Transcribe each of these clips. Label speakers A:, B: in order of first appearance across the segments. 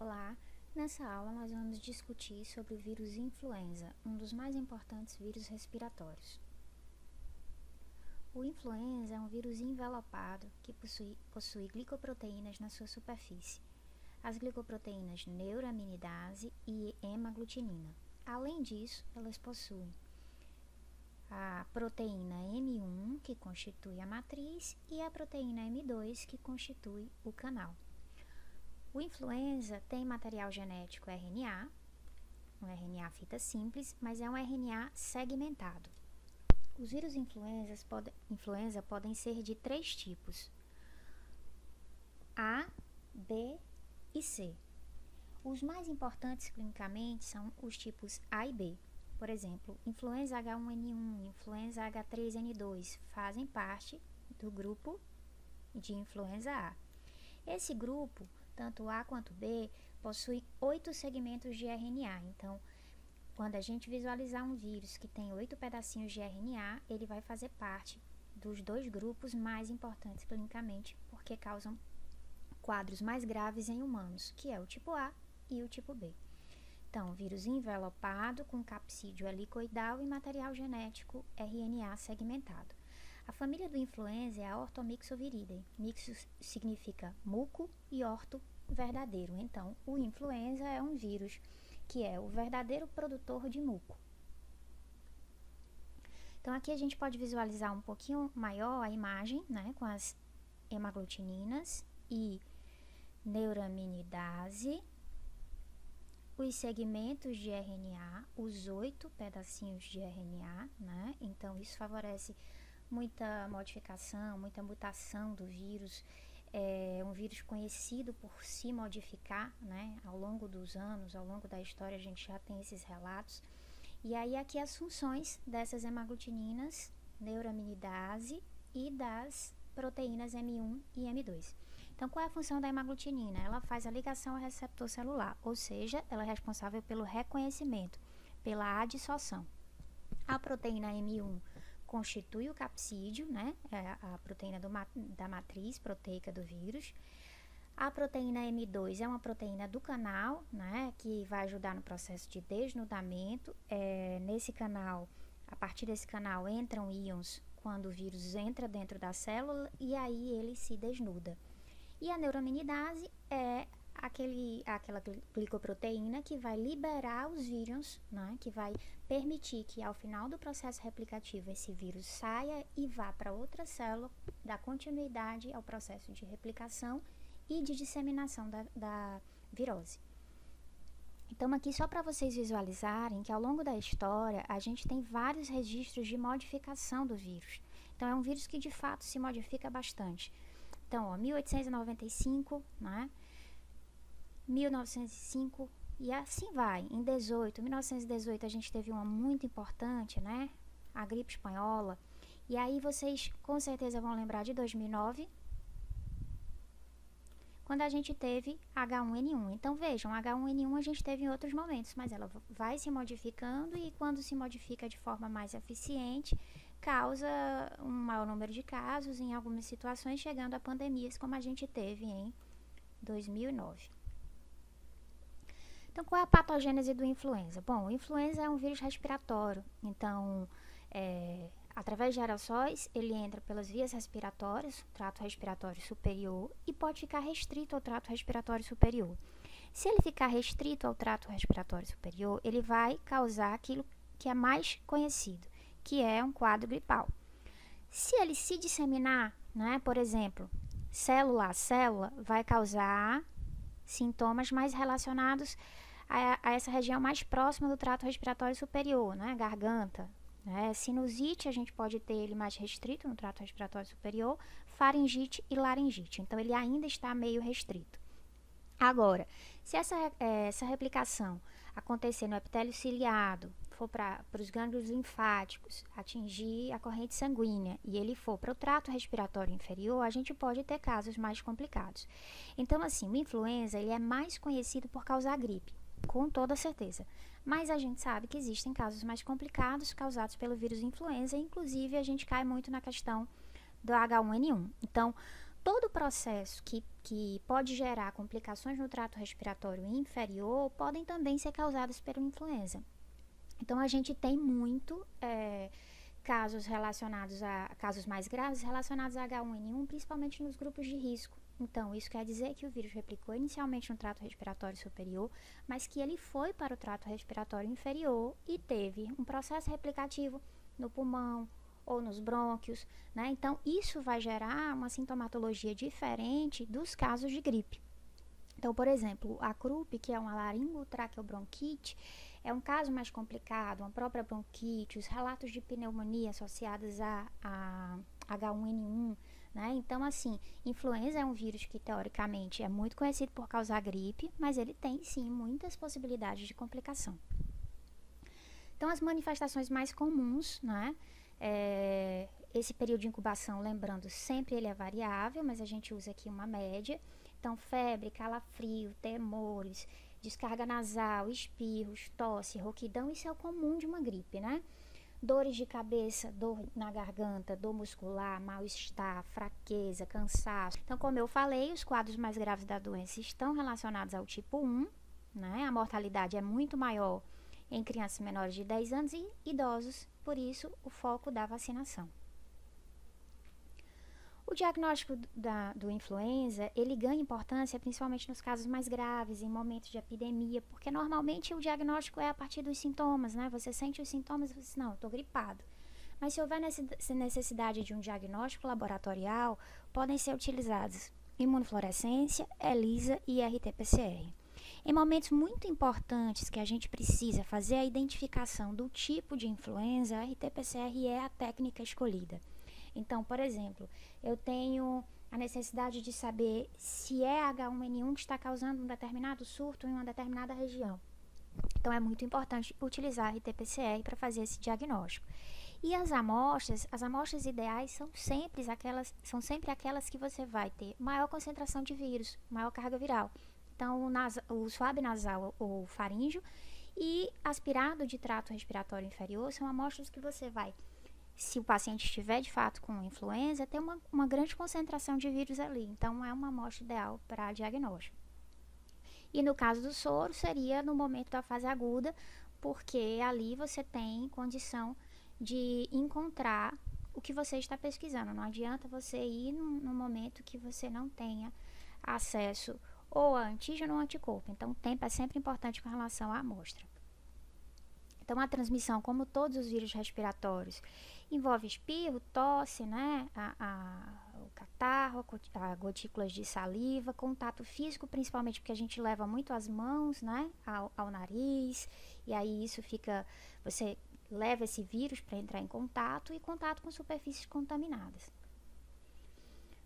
A: Olá, nessa aula nós vamos discutir sobre o vírus influenza, um dos mais importantes vírus respiratórios. O influenza é um vírus envelopado que possui glicoproteínas na sua superfície, as glicoproteínas neuraminidase e hemaglutinina. Além disso, elas possuem a proteína M1, que constitui a matriz, e a proteína M2, que constitui o canal. O influenza tem material genético RNA, um RNA fita simples, mas é um RNA segmentado. Os vírus influenza podem ser de 3 tipos: A, B e C. Os mais importantes clinicamente são os tipos A e B. Por exemplo, influenza H1N1, influenza H3N2 fazem parte do grupo de influenza A. Esse grupo, tanto A quanto B, possui 8 segmentos de RNA. Então, quando a gente visualizar um vírus que tem 8 pedacinhos de RNA, ele vai fazer parte dos 2 grupos mais importantes clinicamente, porque causam quadros mais graves em humanos, que é o tipo A e o tipo B. Então, vírus envelopado com capsídeo helicoidal e material genético RNA segmentado. A família do influenza é a Orthomyxoviridae. Mixo significa muco e orto, verdadeiro. Então, o influenza é um vírus que é o verdadeiro produtor de muco. Então, aqui a gente pode visualizar um pouquinho maior a imagem, né, com as hemaglutininas e neuraminidase, os segmentos de RNA, os 8 pedacinhos de RNA, né? Então, isso favorece muita modificação, muita mutação do vírus. É um vírus conhecido por se modificar, né? Ao longo dos anos, ao longo da história, a gente já tem esses relatos. E aí, aqui as funções dessas hemaglutininas, neuraminidase e das proteínas M1 e M2. Então, qual é a função da hemaglutinina? Ela faz a ligação ao receptor celular, ou seja, ela é responsável pelo reconhecimento, pela adsorção. A proteína M1 constitui o capsídeo, né? É a proteína da matriz proteica do vírus. A proteína M2 é uma proteína do canal, né? Que vai ajudar no processo de desnudamento. Nesse canal, a partir desse canal entram íons quando o vírus entra dentro da célula e aí ele se desnuda. E a neuraminidase é aquela glicoproteína que vai liberar os vírus, né, que vai permitir que ao final do processo replicativo esse vírus saia e vá para outra célula, dar continuidade ao processo de replicação e de disseminação da virose. Então, aqui só para vocês visualizarem que ao longo da história a gente tem vários registros de modificação do vírus. Então, é um vírus que de fato se modifica bastante. Então, 1895, né? 1905 e assim vai. Em 1918 a gente teve uma muito importante, né? A gripe espanhola. E aí vocês com certeza vão lembrar de 2009, quando a gente teve H1N1. Então, vejam, H1N1 a gente teve em outros momentos, mas ela vai se modificando e quando se modifica de forma mais eficiente, causa um maior número de casos, em algumas situações chegando a pandemias como a gente teve em 2009. Então, qual é a patogênese do influenza? Bom, o influenza é um vírus respiratório, então, através de aerossóis, ele entra pelas vias respiratórias, trato respiratório superior, e pode ficar restrito ao trato respiratório superior. Se ele ficar restrito ao trato respiratório superior, ele vai causar aquilo que é mais conhecido, que é um quadro gripal. Se ele se disseminar, né, por exemplo, célula a célula, vai causar sintomas mais relacionados a essa região mais próxima do trato respiratório superior, né, garganta. Sinusite, a gente pode ter ele mais restrito no trato respiratório superior, faringite e laringite. Então, ele ainda está meio restrito. Agora, se essa replicação acontecer no epitélio ciliado, for para os gânglios linfáticos, atingir a corrente sanguínea e ele for para o trato respiratório inferior, a gente pode ter casos mais complicados. Então, assim, o influenza ele é mais conhecido por causar gripe, com toda certeza. Mas a gente sabe que existem casos mais complicados causados pelo vírus influenza, inclusive a gente cai muito na questão do H1N1. Então, todo processo que pode gerar complicações no trato respiratório inferior podem também ser causados pela influenza. Então, a gente tem muito casos casos mais graves relacionados a H1N1, principalmente nos grupos de risco. Então, isso quer dizer que o vírus replicou inicialmente no trato respiratório superior, mas que ele foi para o trato respiratório inferior e teve um processo replicativo no pulmão ou nos brônquios, né? Então, isso vai gerar uma sintomatologia diferente dos casos de gripe. Então, por exemplo, a croup, que é uma laringotraqueobronquite, é um caso mais complicado, uma própria bronquite, os relatos de pneumonia associados a H1N1, né? Então, assim, influenza é um vírus que, teoricamente, é muito conhecido por causar gripe, mas ele tem, sim, muitas possibilidades de complicação. Então, as manifestações mais comuns, né? Esse período de incubação, lembrando, sempre ele é variável, mas a gente usa aqui uma média. Então, febre, calafrio, temores, descarga nasal, espirros, tosse, rouquidão, isso é o comum de uma gripe, né? Dores de cabeça, dor na garganta, dor muscular, mal-estar, fraqueza, cansaço. Então, como eu falei, os quadros mais graves da doença estão relacionados ao tipo 1, né? A mortalidade é muito maior em crianças menores de 10 anos e idosos, por isso o foco da vacinação. O diagnóstico do influenza, ele ganha importância principalmente nos casos mais graves, em momentos de epidemia, porque normalmente o diagnóstico é a partir dos sintomas, né? Você sente os sintomas e você diz, não, eu estou gripado. Mas se houver necessidade de um diagnóstico laboratorial, podem ser utilizados imunofluorescência, ELISA e RT-PCR. Em momentos muito importantes que a gente precisa fazer a identificação do tipo de influenza, a RT-PCR é a técnica escolhida. Então, por exemplo, eu tenho a necessidade de saber se é H1N1 que está causando um determinado surto em uma determinada região. Então, é muito importante utilizar a RT-PCR para fazer esse diagnóstico. E as amostras ideais são sempre aquelas que você vai ter maior concentração de vírus, maior carga viral. Então, o suave nasal ou faríngeo e aspirado de trato respiratório inferior são amostras que você vai, se o paciente estiver de fato com influenza, tem uma grande concentração de vírus ali. Então, é uma amostra ideal para diagnóstico. E no caso do soro, seria no momento da fase aguda, porque ali você tem condição de encontrar o que você está pesquisando. Não adianta você ir no momento que você não tenha acesso ou a antígeno ou anticorpo. Então, o tempo é sempre importante com relação à amostra. Então, a transmissão, como todos os vírus respiratórios, envolve espirro, tosse, né? O catarro, gotículas de saliva, contato físico, principalmente porque a gente leva muito as mãos, né? Ao nariz, e aí você leva esse vírus para entrar em contato e contato com superfícies contaminadas.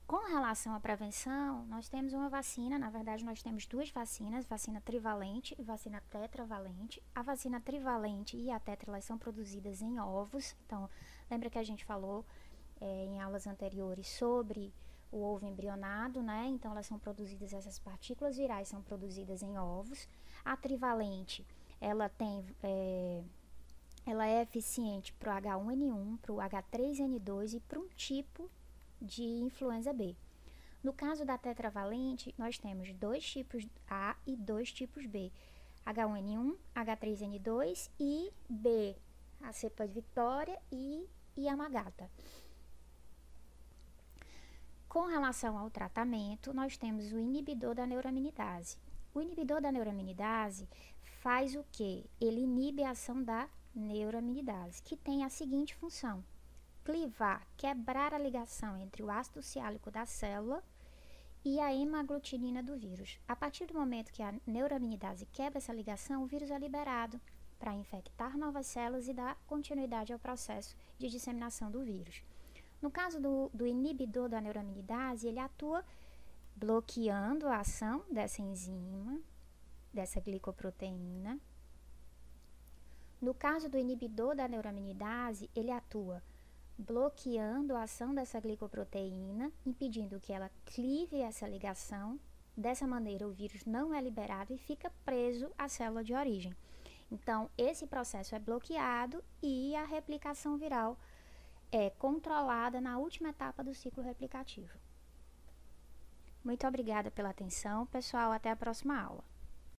A: Com relação à prevenção, nós temos uma vacina, na verdade nós temos duas vacinas, vacina trivalente e vacina tetravalente. A vacina trivalente e a tetra, elas são produzidas em ovos, então lembra que a gente falou em aulas anteriores sobre o ovo embrionado, né? Então essas partículas virais são produzidas em ovos. A trivalente, ela é eficiente para o H1N1, para o H3N2 e para um tipo de influenza B. No caso da tetravalente, nós temos 2 tipos A e 2 tipos B. H1N1, H3N2 e B, a cepa de Vitória e Yamagata. Com relação ao tratamento, nós temos o inibidor da neuraminidase. O inibidor da neuraminidase faz o quê? Ele inibe a ação da neuraminidase, que tem a seguinte função: quebrar a ligação entre o ácido siálico da célula e a hemaglutinina do vírus. A partir do momento que a neuraminidase quebra essa ligação, o vírus é liberado para infectar novas células e dar continuidade ao processo de disseminação do vírus. No caso do inibidor da neuraminidase, ele atua bloqueando a ação dessa enzima, dessa glicoproteína. No caso do inibidor da neuraminidase, ele atua bloqueando a ação dessa glicoproteína, impedindo que ela clive essa ligação. Dessa maneira, o vírus não é liberado e fica preso à célula de origem. Então, esse processo é bloqueado e a replicação viral é controlada na última etapa do ciclo replicativo. Muito obrigada pela atenção, pessoal. Até a próxima aula.